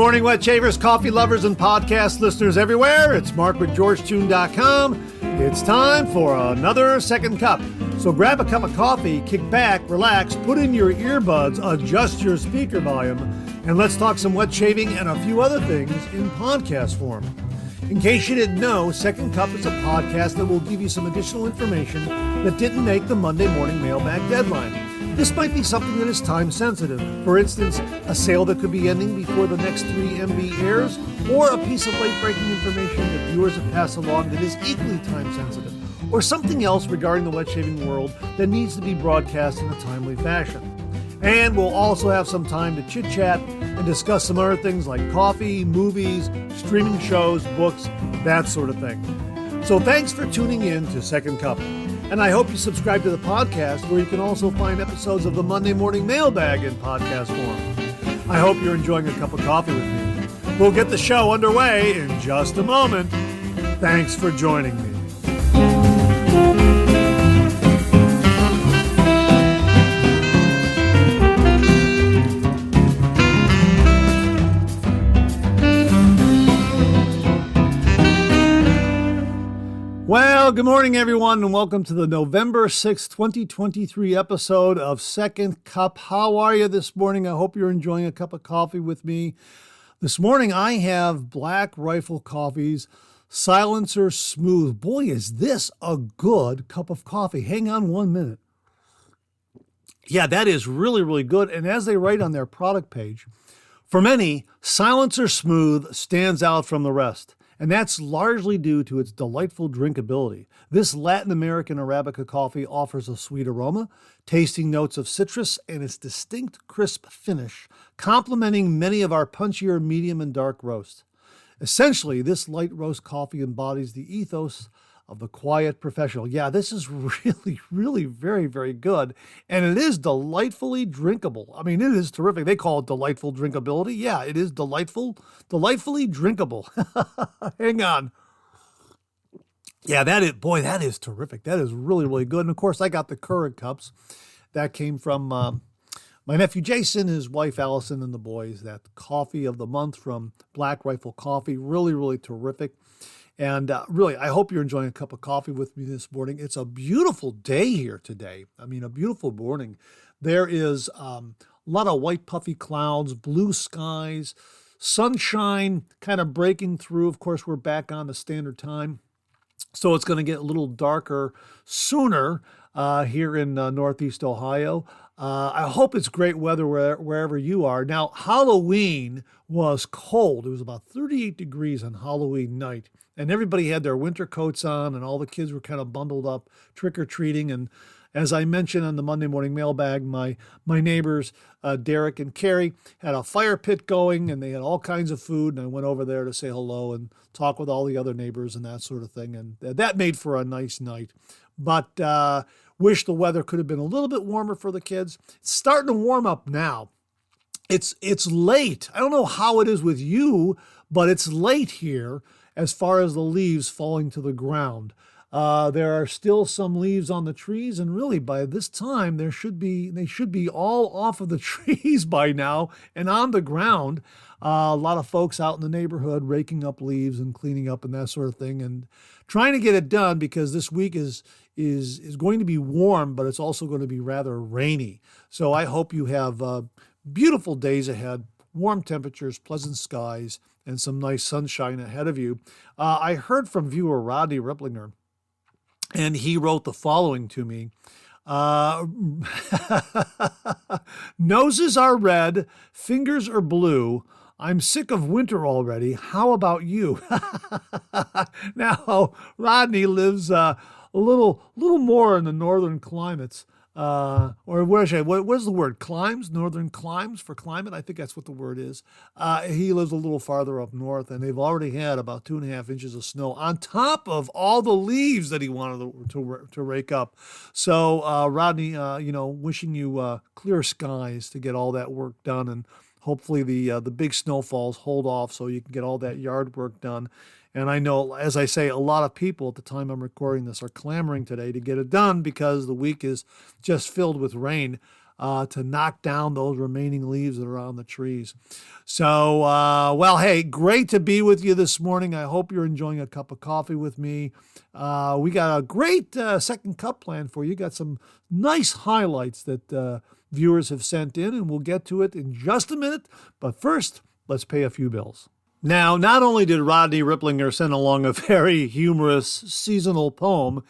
morning, wet shavers, coffee lovers, and podcast listeners everywhere. It's Mark with GeorgeTune.com. It's time for another second cup. So grab a cup of coffee, kick back, relax, put in your earbuds, adjust your speaker volume, and let's talk some wet shaving and a few other things in podcast form. In case you didn't know, Second Cup is a podcast that will give you some additional information that didn't make the Monday morning mailbag deadline. This might be something that is time sensitive. For instance, a sale that could be ending before the next 3MB airs, or a piece of late breaking information that viewers have passed along that is equally time sensitive, or something else regarding the wet shaving world that needs to be broadcast in a timely fashion. And we'll also have some time to chit chat and discuss some other things like coffee, movies, streaming shows, books, that sort of thing. So thanks for tuning in to Second Cup. And I hope you subscribe to the podcast, where you can also find episodes of the Monday Morning Mailbag in podcast form. I hope you're enjoying a cup of coffee with me. We'll get the show underway in just a moment. Thanks for joining me. Well, good morning, everyone, and welcome to the November 6th, 2023 episode of Second Cup. How are you this morning? I hope you're enjoying a cup of coffee with me. This morning, I have Black Rifle Coffee's Silencer Smooth. Boy, is this a good cup of coffee. Hang on 1 minute. Yeah, that is really, really good. And as they write on their product page, for many, Silencer Smooth stands out from the rest. And that's largely due to its delightful drinkability. This Latin American Arabica coffee offers a sweet aroma, tasting notes of citrus, and its distinct crisp finish, complementing many of our punchier medium and dark roasts. Essentially, this light roast coffee embodies the ethos of the quiet professional. Yeah, this is really, really very, very good. And it is delightfully drinkable. I mean, it is terrific. They call it delightful drinkability. Yeah, it is delightfully drinkable. Hang on. Yeah, that is terrific. That is really, really good. And of course, I got the Keurig cups. That came from my nephew Jason, his wife Allison, and the boys. That coffee of the month from Black Rifle Coffee. Really, really terrific. And really, I hope you're enjoying a cup of coffee with me this morning. It's a beautiful day here today. I mean, a beautiful morning. There is a lot of white puffy clouds, blue skies, sunshine kind of breaking through. Of course, we're back on the standard time, so it's going to get a little darker sooner here in Northeast Ohio. I hope it's great weather wherever you are. Now, Halloween was cold. It was about 38 degrees on Halloween night. And everybody had their winter coats on, and all the kids were kind of bundled up trick-or-treating. And as I mentioned on the Monday Morning Mailbag, my neighbors, Derek and Carrie, had a fire pit going, and they had all kinds of food. And I went over there to say hello and talk with all the other neighbors and that sort of thing. And that made for a nice night. But wish the weather could have been a little bit warmer for the kids. It's starting to warm up now. It's late. I don't know how it is with you, but it's late here as far as the leaves falling to the ground. There are still some leaves on the trees, and really by this time they should be all off of the trees by now and on the ground. A lot of folks out in the neighborhood raking up leaves and cleaning up and that sort of thing, and trying to get it done because this week is going to be warm, but it's also going to be rather rainy. So I hope you have beautiful days ahead, warm temperatures, pleasant skies, and some nice sunshine ahead of you. I heard from viewer Rodney Ripplinger, and he wrote the following to me. Noses are red, fingers are blue. I'm sick of winter already. How about you? Now, Rodney lives a little more in the northern climates. Or what is the word? Climes? Northern climes for climate? I think that's what the word is. He lives a little farther up north, and they've already had about 2.5 inches of snow on top of all the leaves that he wanted to rake up. So, Rodney, wishing you clear skies to get all that work done, and hopefully the big snowfalls hold off so you can get all that yard work done. And I know, as I say, a lot of people at the time I'm recording this are clamoring today to get it done because the week is just filled with rain. to knock down those remaining leaves that are on the trees. So, well, hey, great to be with you this morning. I hope you're enjoying a cup of coffee with me. We got a great second cup planned for you. Got some nice highlights that viewers have sent in, and we'll get to it in just a minute. But first, let's pay a few bills. Now, not only did Rodney Ripplinger send along a very humorous seasonal poem,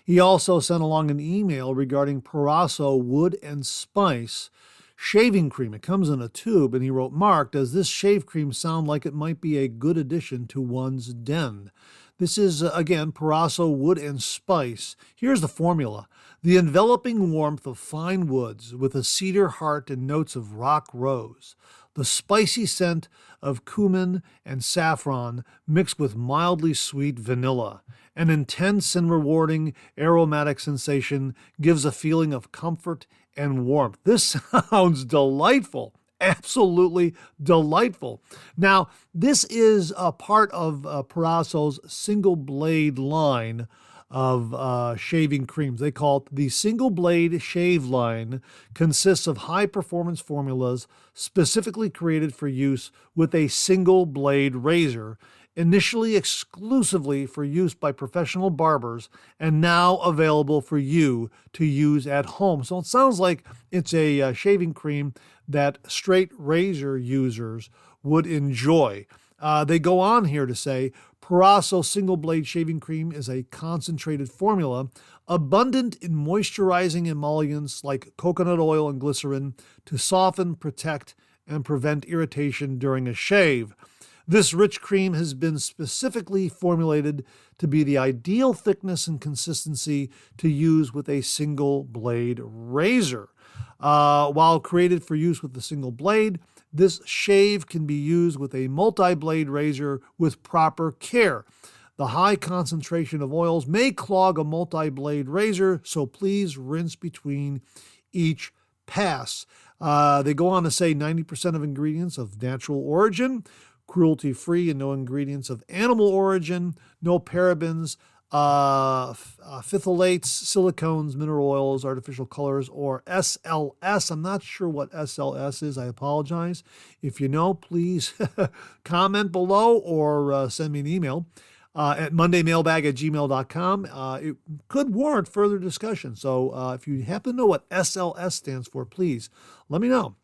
he also sent along an email regarding Proraso Wood and Spice shaving cream. It comes in a tube, and he wrote, "Mark, does this shave cream sound like it might be a good addition to one's den?" This is, again, Proraso Wood and Spice. Here's the formula. The enveloping warmth of fine woods with a cedar heart and notes of rock rose. The spicy scent of cumin and saffron mixed with mildly sweet vanilla. An intense and rewarding aromatic sensation gives a feeling of comfort and warmth. This sounds delightful. Absolutely delightful. Now, this is a part of Proraso's single blade line of shaving creams. They call it the single blade shave line. Consists of high performance formulas specifically created for use with a single blade razor, initially exclusively for use by professional barbers and now available for you to use at home. So it sounds like it's a shaving cream that straight razor users would enjoy. They go on here to say, Proraso Single Blade Shaving Cream is a concentrated formula abundant in moisturizing emollients like coconut oil and glycerin to soften, protect, and prevent irritation during a shave. This rich cream has been specifically formulated to be the ideal thickness and consistency to use with a single blade razor. While created for use with the single blade, this shave can be used with a multi-blade razor with proper care. The high concentration of oils may clog a multi-blade razor, so please rinse between each pass. They go on to say 90% of ingredients of natural origin, cruelty-free, and no ingredients of animal origin, no parabens, phthalates, silicones, mineral oils, artificial colors, or SLS. I'm not sure what SLS is. I apologize. If you know, please comment below or send me an email at mondaymailbag@gmail.com. It could warrant further discussion. So if you happen to know what SLS stands for, please let me know.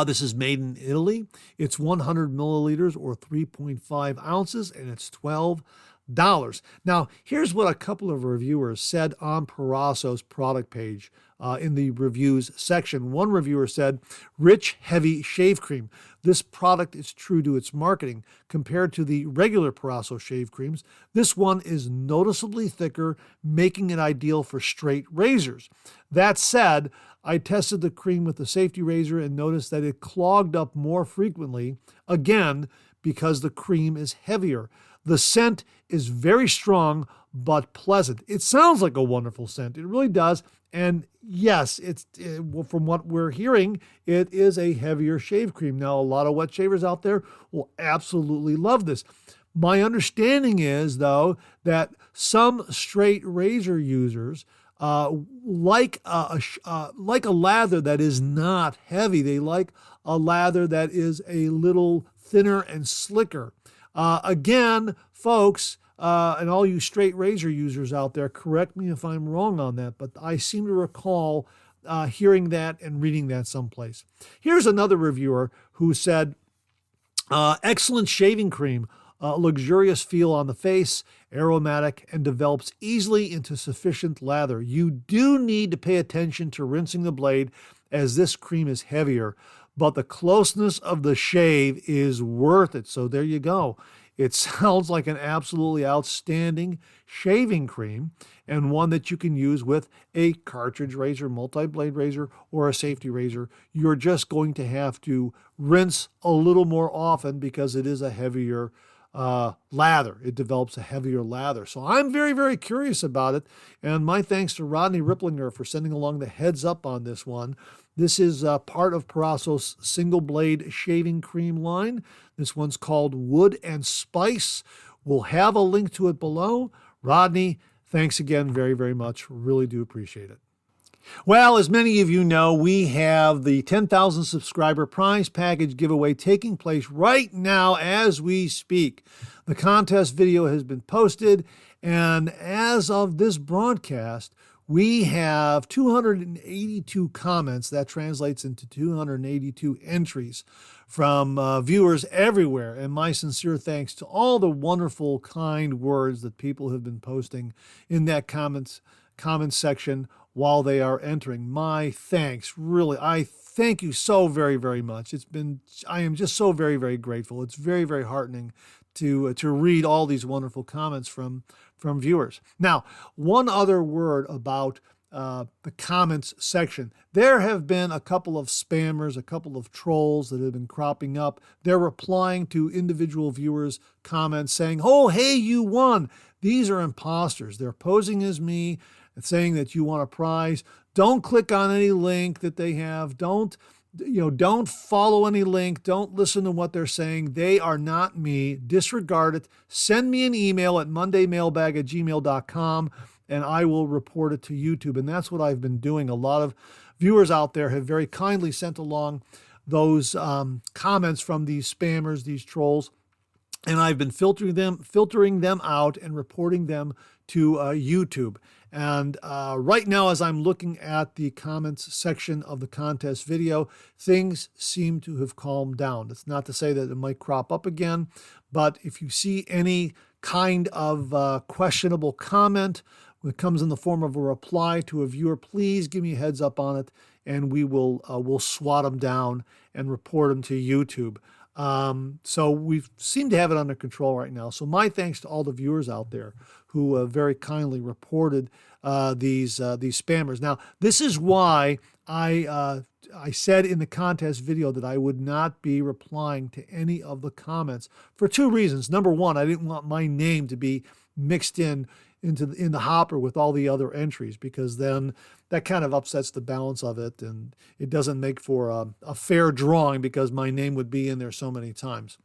This is made in Italy. It's 100 milliliters or 3.5 ounces, and it's $12. Now, here's what a couple of reviewers said on Proraso's product page in the reviews section. One reviewer said, "Rich, heavy shave cream. This product is true to its marketing. Compared to the regular Proraso shave creams, this one is noticeably thicker, making it ideal for straight razors. That said, I tested the cream with the safety razor and noticed that it clogged up more frequently, again, because the cream is heavier. The scent is very strong but pleasant." It sounds like a wonderful scent. It really does. And yes, from what we're hearing, it is a heavier shave cream. Now, a lot of wet shavers out there will absolutely love this. My understanding is, though, that some straight razor users like a lather that is not heavy. They like a lather that is a little thinner and slicker. Again, folks, and all you straight razor users out there, correct me if I'm wrong on that, but I seem to recall hearing that and reading that someplace. Here's another reviewer who said, excellent shaving cream, luxurious feel on the face, aromatic, and develops easily into sufficient lather. You do need to pay attention to rinsing the blade as this cream is heavier, but the closeness of the shave is worth it. So there you go. It sounds like an absolutely outstanding shaving cream and one that you can use with a cartridge razor, multi-blade razor, or a safety razor. You're just going to have to rinse a little more often because it is a heavier lather. It develops a heavier lather. So I'm very, very curious about it. And my thanks to Rodney Ripplinger for sending along the heads up on this one. This is part of Proraso's single blade shaving cream line. This one's called Wood and Spice. We'll have a link to it below. Rodney, thanks again very, very much. Really do appreciate it. Well, as many of you know, we have the 10,000 subscriber prize package giveaway taking place right now as we speak. The contest video has been posted, and as of this broadcast, we have 282 comments. That translates into 282 entries from viewers everywhere. And my sincere thanks to all the wonderful, kind words that people have been posting in that comment section while they are entering. My thanks, really. I thank you so very, very much. I am just so very, very grateful. It's very, very heartening to read all these wonderful comments from viewers. Now, one other word about the comments section. There have been a couple of spammers, a couple of trolls that have been cropping up. They're replying to individual viewers' comments saying, "Oh, hey, you won." These are imposters. They're posing as me and saying that you want a prize. Don't click on any link that they have. Don't follow any link. Don't listen to what they're saying. They are not me. Disregard it. Send me an email at mondaymailbag@gmail.com and I will report it to YouTube. And that's what I've been doing. A lot of viewers out there have very kindly sent along those comments from these spammers, these trolls, and I've been filtering them out and reporting them to YouTube. And right now, as I'm looking at the comments section of the contest video, things seem to have calmed down. It's not to say that it might crop up again, but if you see any kind of questionable comment that comes in the form of a reply to a viewer, please give me a heads up on it, and we'll swat them down and report them to YouTube. So we seem to have it under control right now. So my thanks to all the viewers out there who very kindly reported these spammers. Now, this is why I said in the contest video that I would not be replying to any of the comments for two reasons. Number one, I didn't want my name to be mixed in the hopper with all the other entries, because then that kind of upsets the balance of it, and it doesn't make for a fair drawing because my name would be in there so many times.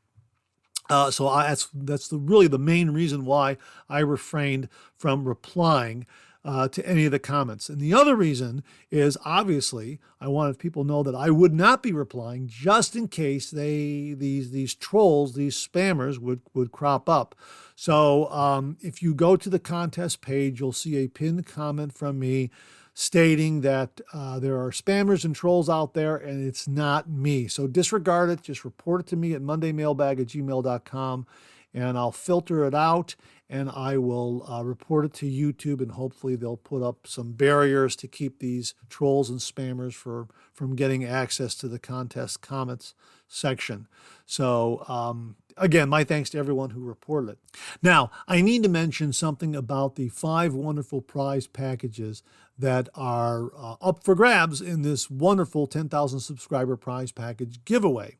That's really the main reason why I refrained from replying to any of the comments. And the other reason is, obviously, I wanted people to know that I would not be replying just in case these trolls, these spammers would crop up. So if you go to the contest page, you'll see a pinned comment from me stating that there are spammers and trolls out there, and it's not me. So disregard it. Just report it to me at mondaymailbag@gmail.com, and I'll filter it out, and I will report it to YouTube, and hopefully they'll put up some barriers to keep these trolls and spammers from getting access to the contest comments section. So again, my thanks to everyone who reported it. Now, I need to mention something about the 5 wonderful prize packages that are up for grabs in this wonderful 10,000 subscriber prize package giveaway.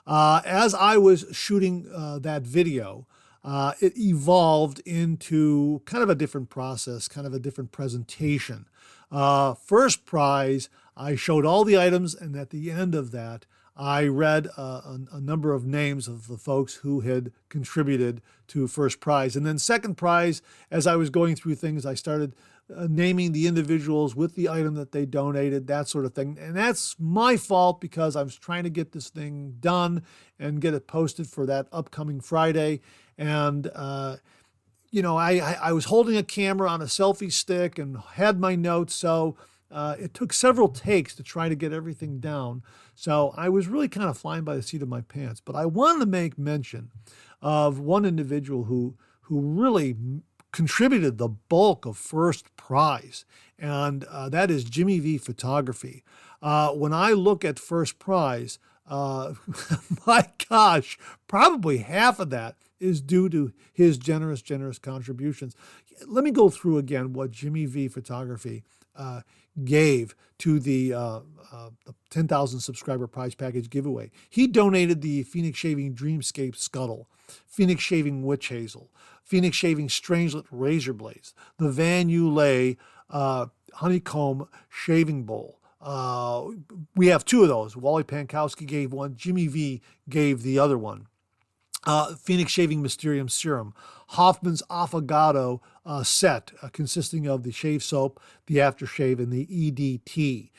As I was shooting that video, it evolved into kind of a different process, kind of a different presentation. First prize, I showed all the items, and at the end of that, I read a number of names of the folks who had contributed to first prize. And then second prize, as I was going through things, I started naming the individuals with the item that they donated, that sort of thing. And that's my fault, because I was trying to get this thing done and get it posted for that upcoming Friday. And, I was holding a camera on a selfie stick and had my notes. So it took several takes to try to get everything down. So I was really kind of flying by the seat of my pants. But I wanted to make mention of one individual who really contributed the bulk of first prize, and that is Jimmy V Photography. When I look at first prize, my gosh, probably half of that is due to his generous contributions. Let me go through again what Jimmy V Photography gave to the 10,000 subscriber prize package giveaway. He donated the Phoenix Shaving Dreamscape Scuttle, Phoenix Shaving Witch Hazel, Phoenix Shaving Strangelet Razor Blades, the Van Ulay Honeycomb Shaving Bowl. We have 2 of those. Wally Pankowski gave one. Jimmy V gave the other one. Phoenix Shaving Mysterium Serum, Hoffman's Affogato set consisting of the shave soap, the aftershave, and the EDT.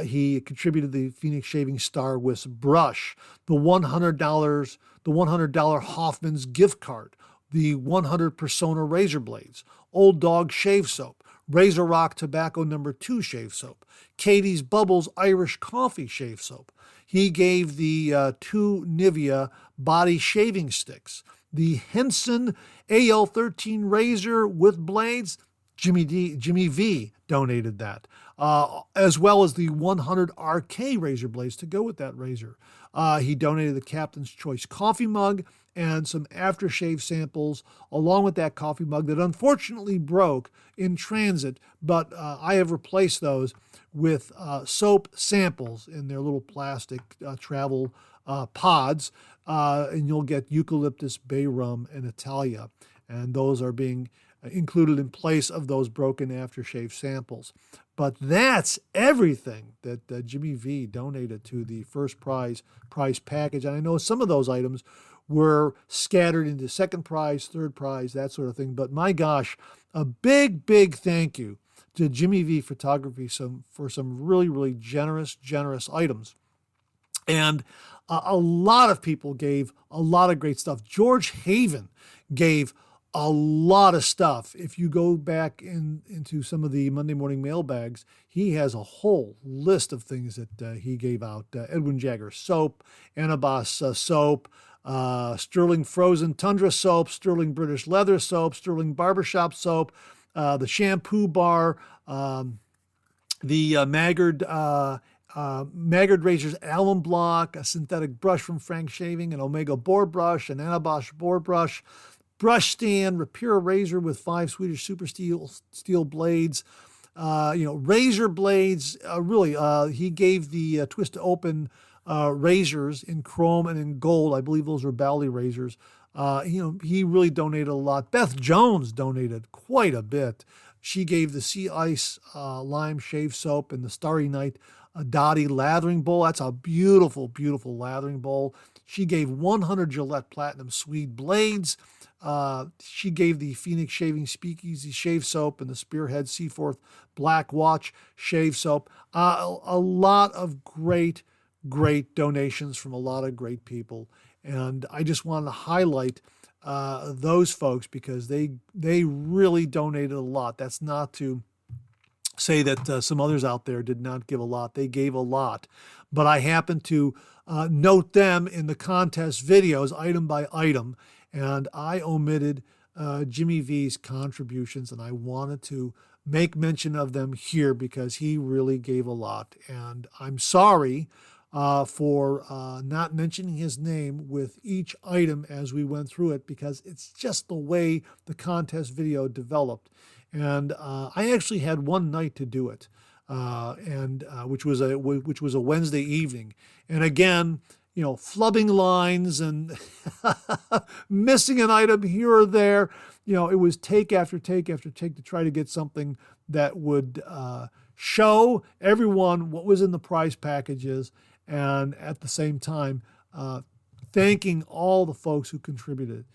He contributed the Phoenix Shaving Star Wisp brush, the $100 Hoffman's gift card, the 100 Persona razor blades, Old Dog shave soap, Razor Rock Tobacco No. 2 shave soap, Katie's Bubbles Irish Coffee shave soap. He gave the 2 Nivea body shaving sticks, the Henson AL13 razor with blades. Jimmy V donated that, as well as the 100 RK razor blades to go with that razor. He donated the Captain's Choice coffee mug and some aftershave samples along with that coffee mug that unfortunately broke in transit, but I have replaced those with soap samples in their little plastic travel pods, and you'll get eucalyptus, bay rum, and Italia, and those are being included in place of those broken aftershave samples. But that's everything that Jimmy V donated to the first prize package. And I know some of those items were scattered into second prize, third prize, that sort of thing. But my gosh, a big, big thank you to Jimmy V Photography for some really, really generous items. And a lot of people gave a lot of great stuff. George Haven gave a lot of stuff. If you go back into some of the Monday morning mailbags, he has a whole list of things that he gave out. Edwin Jagger soap, Anabas soap, Sterling Frozen Tundra soap, Sterling British Leather soap, Sterling Barbershop soap, the shampoo bar, the Maggard Razors Alum Block, a synthetic brush from Frank Shaving, an Omega board brush, an Anabosch board brush, brush stand, Rapira razor with 5 Swedish super steel blades, razor blades. He gave the twist to open razors in chrome and in gold. I believe those were Bally razors. He really donated a lot. Beth Jones donated quite a bit. She gave the Sea Ice lime shave soap and the Starry Night Dottie lathering bowl. That's a beautiful, beautiful lathering bowl. She gave 100 Gillette Platinum Swede blades. She gave the Phoenix Shaving Speakeasy shave soap and the Spearhead Seaforth Black Watch shave soap. A lot of great donations from a lot of great people. And I just wanted to highlight those folks because they really donated a lot. That's not to say that some others out there did not give a lot. They gave a lot. But I happen to note them in the contest videos, item by item, and I omitted Jimmy V's contributions, and I wanted to make mention of them here because he really gave a lot. And I'm sorry for not mentioning his name with each item as we went through it because it's just the way the contest video developed. And I actually had one night to do it, which was a Wednesday evening. And again, flubbing lines and missing an item here or there. It was take after take after take to try to get something that would show everyone what was in the prize packages, and at the same time, thanking all the folks who contributed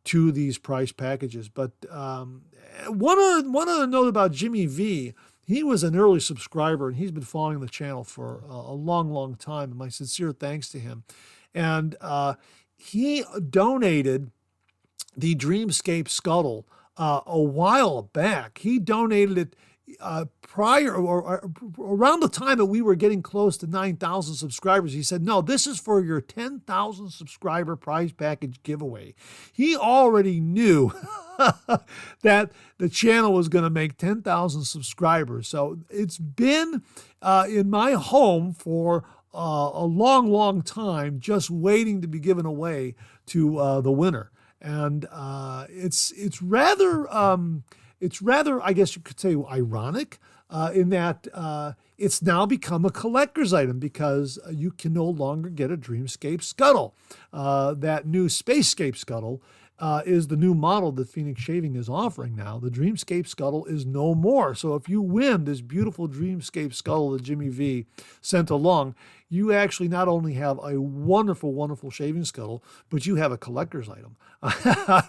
to these prize packages. But one other note about Jimmy V, he was an early subscriber, and he's been following the channel for a long, long time, and my sincere thanks to him. And he donated the Dreamscape Scuttle a while back. He donated it prior or around the time that we were getting close to 9,000 subscribers. He said, no, this is for your 10,000 subscriber prize package giveaway. He already knew that the channel was going to make 10,000 subscribers. So it's been in my home for a long, long time, just waiting to be given away to the winner. And it's rather, I guess you could say, ironic in that it's now become a collector's item because you can no longer get a Dreamscape Scuttle. That new Spacescape Scuttle is the new model that Phoenix Shaving is offering now. The Dreamscape Scuttle is no more. So if you win this beautiful Dreamscape Scuttle that Jimmy V sent along, you actually not only have a wonderful, wonderful shaving scuttle, but you have a collector's item,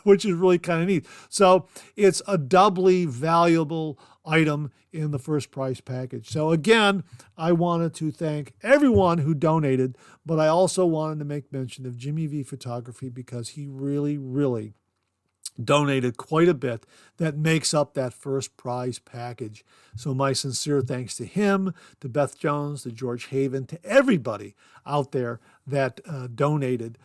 which is really kind of neat. So it's a doubly valuable item in the first price package. So again, I wanted to thank everyone who donated, but I also wanted to make mention of Jimmy V Photography because he really, really donated quite a bit that makes up that first prize package. So my sincere thanks to him, to Beth Jones, to George Haven, to everybody out there that donated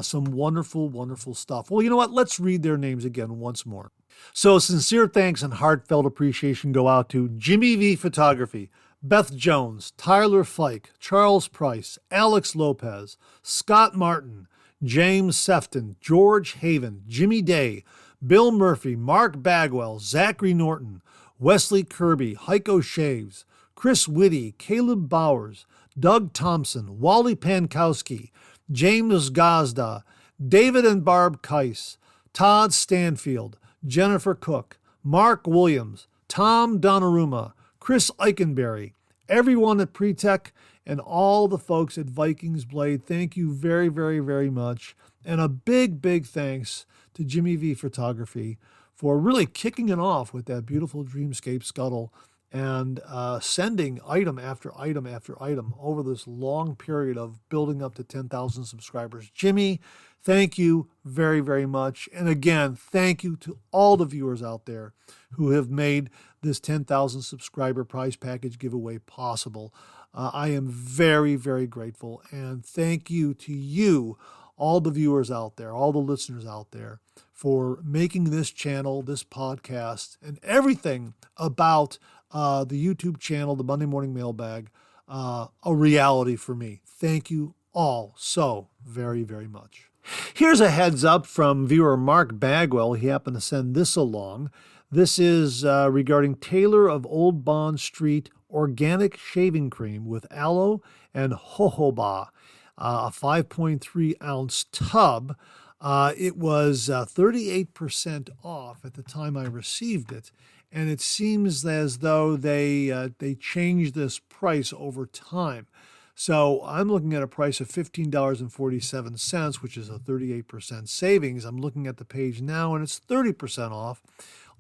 some wonderful, wonderful stuff. Well, you know what? Let's read their names again once more. So sincere thanks and heartfelt appreciation go out to Jimmy V Photography, Beth Jones, Tyler Fike, Charles Price, Alex Lopez, Scott Martin, James Sefton, George Haven, Jimmy Day, Bill Murphy, Mark Bagwell, Zachary Norton, Wesley Kirby, Heiko Shaves, Chris Whitty, Caleb Bowers, Doug Thompson, Wally Pankowski, James Gazda, David and Barb Keiss, Todd Stanfield, Jennifer Cook, Mark Williams, Tom Donnarumma, Chris Eikenberry, everyone at Pretech, and all the folks at Vikings Blade. Thank you very, very, very much. And a big, big thanks to Jimmy V Photography for really kicking it off with that beautiful Dreamscape scuttle and sending item after item after item over this long period of building up to 10,000 subscribers. Jimmy, thank you very, very much. And again, thank you to all the viewers out there who have made this 10,000 subscriber prize package giveaway possible. I am very, very grateful. And thank you to you, all the viewers out there, all the listeners out there, for making this channel, this podcast, and everything about the YouTube channel, the Monday Morning Mailbag, a reality for me. Thank you all so very, very much. Here's a heads up from viewer Mark Bagwell. He happened to send this along. This is regarding Taylor of Old Bond Street Organic Shaving Cream with Aloe and Jojoba, a 5.3 ounce tub. It was 38% off at the time I received it, and it seems as though they changed this price over time. So I'm looking at a price of $15.47, which is a 38% savings. I'm looking at the page now, and it's 30% off,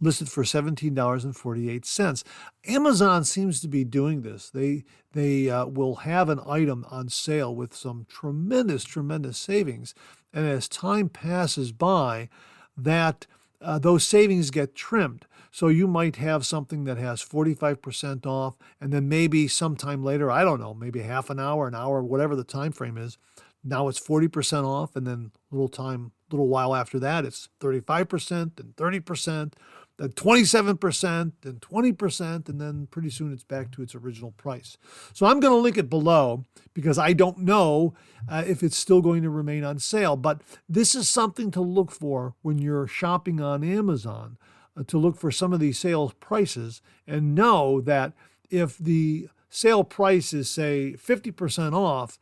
listed for $17.48. Amazon seems to be doing this. They will have an item on sale with some tremendous, tremendous savings. And as time passes by, that those savings get trimmed. So you might have something that has 45% off, and then maybe sometime later, I don't know, maybe half an hour, whatever the time frame is, now it's 40% off, and then a little while after that, it's 35% and 30%, then 27% and 20%, and then pretty soon it's back to its original price. So I'm going to link it below because I don't know if it's still going to remain on sale, but this is something to look for when you're shopping on Amazon, to look for some of these sales prices and know that if the sale price is, say, 50% off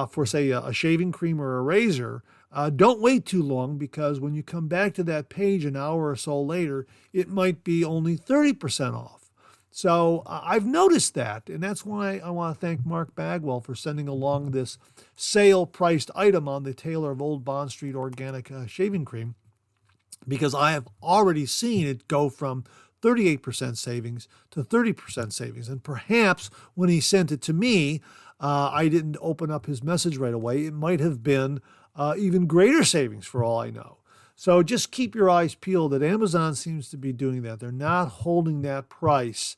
for, say, a shaving cream or a razor, don't wait too long, because when you come back to that page an hour or so later, it might be only 30% off. So I've noticed that, and that's why I want to thank Mark Bagwell for sending along this sale-priced item on the Taylor of Old Bond Street Organic Shaving Cream, because I have already seen it go from 38% savings to 30% savings. And perhaps when he sent it to me, I didn't open up his message right away. It might have been even greater savings for all I know. So just keep your eyes peeled that Amazon seems to be doing that. They're not holding that price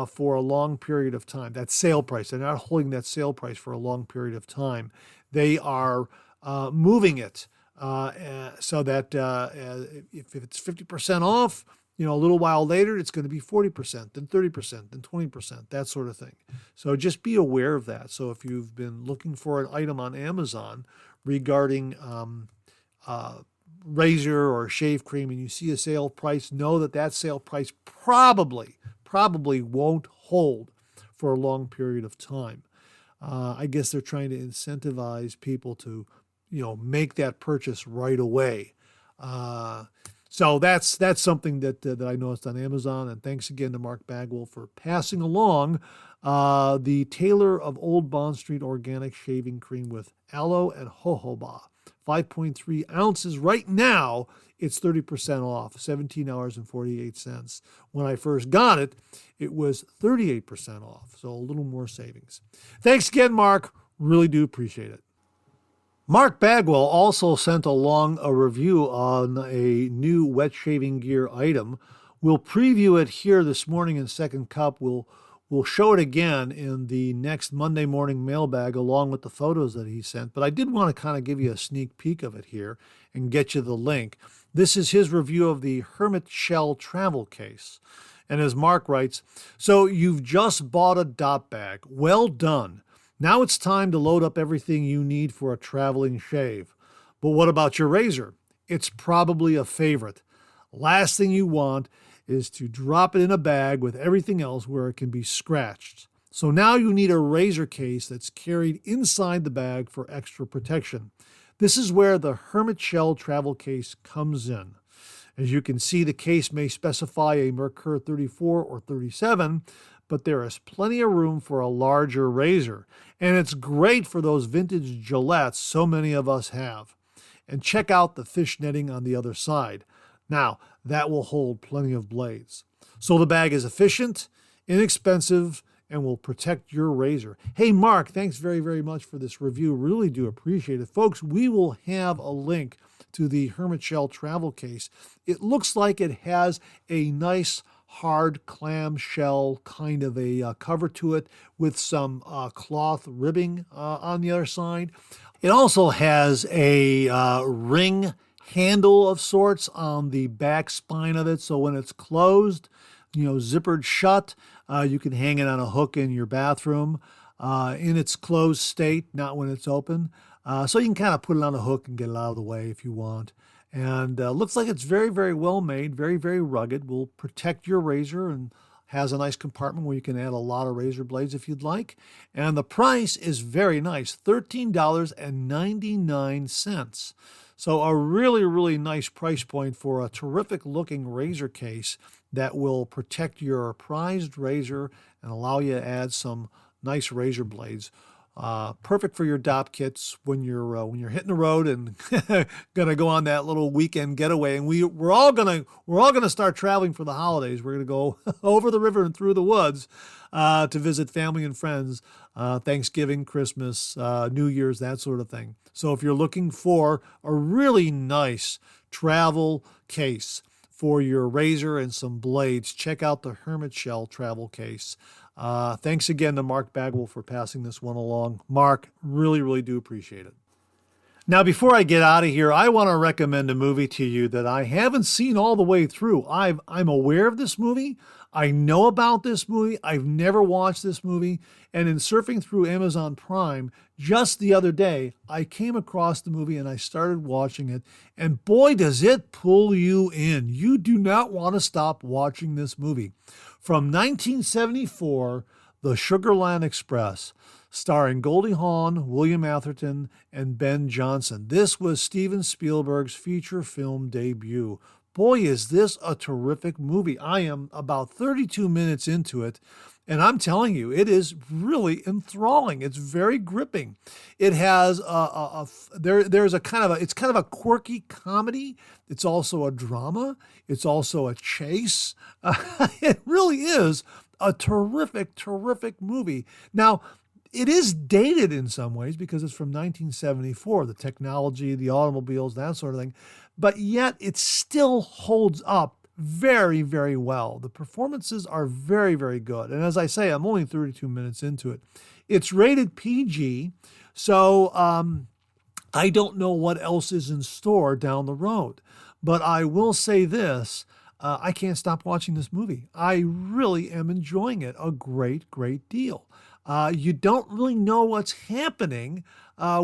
for a long period of time, that sale price. They're not holding that sale price for a long period of time. They are moving it so that if it's 50% off, a little while later, it's going to be 40%, then 30%, then 20%, that sort of thing. So just be aware of that. So if you've been looking for an item on Amazon regarding razor or shave cream and you see a sale price, know that that sale price probably won't hold for a long period of time. I guess they're trying to incentivize people to, make that purchase right away. So that's something that I noticed on Amazon. And thanks again to Mark Bagwell for passing along the Taylor of Old Bond Street Organic Shaving Cream with aloe and jojoba. 5.3 ounces. Right now, it's 30% off, $17.48. When I first got it, it was 38% off, so a little more savings. Thanks again, Mark. Really do appreciate it. Mark Bagwell also sent along a review on a new wet shaving gear item. We'll preview it here this morning in Second Cup. We'll show it again in the next Monday morning mailbag along with the photos that he sent. But I did want to kind of give you a sneak peek of it here and get you the link. This is his review of the Hermit Shell travel case. And as Mark writes, so you've just bought a dop bag. Well done. Now it's time to load up everything you need for a traveling shave. But what about your razor? It's probably a favorite. Last thing you want is to drop it in a bag with everything else where it can be scratched. So now you need a razor case that's carried inside the bag for extra protection. This is where the Hermit Shell travel case comes in. As you can see, the case may specify a Merkur 34 or 37, but there is plenty of room for a larger razor. And it's great for those vintage Gillettes so many of us have. And check out the fish netting on the other side. Now, that will hold plenty of blades. So the bag is efficient, inexpensive, and will protect your razor. Hey, Mark, thanks very, very much for this review. Really do appreciate it. Folks, we will have a link to the Hermit Shell travel case. It looks like it has a nice hard clamshell kind of a cover to it with some cloth ribbing on the other side. It also has a ring handle of sorts on the back spine of it. So when it's closed, zippered shut, you can hang it on a hook in your bathroom in its closed state, not when it's open. So you can kind of put it on a hook and get it out of the way if you want. And looks like it's very, very well made, very, very rugged. Will protect your razor and has a nice compartment where you can add a lot of razor blades if you'd like. And the price is very nice, $13.99. So a really, really nice price point for a terrific looking razor case that will protect your prized razor and allow you to add some nice razor blades. Perfect for your DOP kits when you're hitting the road and gonna go on that little weekend getaway. And we're all gonna start traveling for the holidays. We're gonna go over the river and through the woods to visit family and friends, Thanksgiving, Christmas, New Year's, that sort of thing. So if you're looking for a really nice travel case for your razor and some blades, check out the Hermit Shell travel case. Thanks again to Mark Bagwell for passing this one along. Mark, really, really do appreciate it. Now, before I get out of here, I want to recommend a movie to you that I haven't seen all the way through. I'm aware of this movie. I know about this movie. I've never watched this movie. And in surfing through Amazon Prime just the other day, I came across the movie and I started watching it. And boy, does it pull you in. You do not want to stop watching this movie. From 1974, The Sugarland Express, starring Goldie Hawn, William Atherton, and Ben Johnson. This was Steven Spielberg's feature film debut. Boy, is this a terrific movie. I am about 32 minutes into it, and I'm telling you, it is really enthralling. It's very gripping. It has it's kind of a quirky comedy. It's also a drama. It's also a chase. It really is a terrific, terrific movie. Now, it is dated in some ways because it's from 1974, the technology, the automobiles, that sort of thing. But yet it still holds up very, very well. The performances are very, very good. And as I say, I'm only 32 minutes into it. It's rated PG, so I don't know what else is in store down the road. But I will say this, I can't stop watching this movie. I really am enjoying it a great, great deal. You don't really know what's happening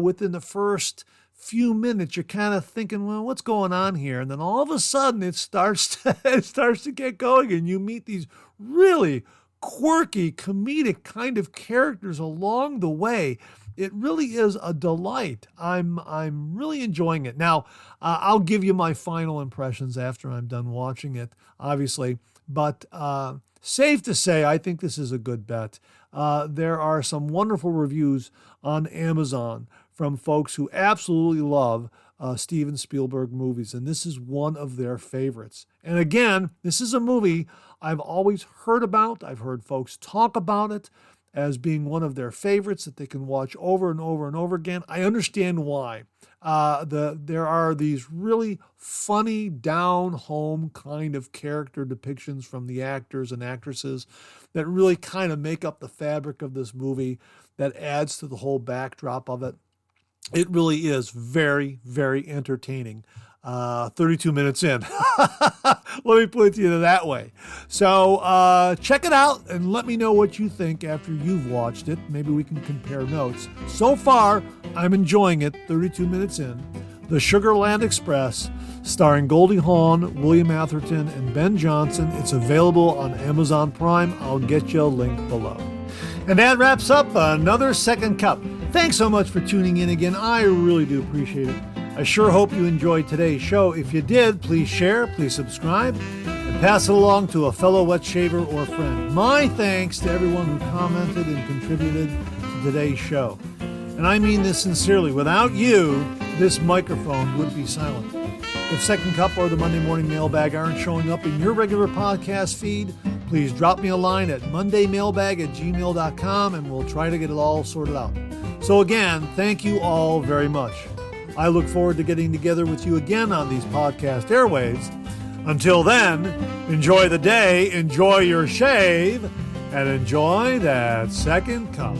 within the first few minutes. You're kind of thinking, well, what's going on here? And then all of a sudden it starts to get going, and you meet these really quirky, comedic kind of characters along the way It really is a delight. I'm really enjoying it. Now, I'll give you my final impressions after I'm done watching it, obviously. But safe to say, I think this is a good bet. There are some wonderful reviews on Amazon from folks who absolutely love Steven Spielberg movies, and this is one of their favorites. And again, this is a movie I've always heard about. I've heard folks talk about it as being one of their favorites that they can watch over and over and over again. I understand why. There are these really funny, down-home kind of character depictions from the actors and actresses that really kind of make up the fabric of this movie, that adds to the whole backdrop of it. It really is very, very entertaining. 32 minutes in. Let me put it to you that way. So check it out and let me know what you think after you've watched it. Maybe we can compare notes. So far, I'm enjoying it. 32 minutes in. The Sugarland Express, starring Goldie Hawn, William Atherton, and Ben Johnson. It's available on Amazon Prime. I'll get you a link below. And that wraps up another Second Cup. Thanks so much for tuning in again. I really do appreciate it. I sure hope you enjoyed today's show. If you did, please share, please subscribe, and pass it along to a fellow wet shaver or friend. My thanks to everyone who commented and contributed to today's show. And I mean this sincerely. Without you, this microphone would be silent. If Second Cup or the Monday Morning Mailbag aren't showing up in your regular podcast feed, please drop me a line at mondaymailbag@gmail.com and we'll try to get it all sorted out. So again, thank you all very much. I look forward to getting together with you again on these podcast airwaves. Until then, enjoy the day, enjoy your shave, and enjoy that second cup.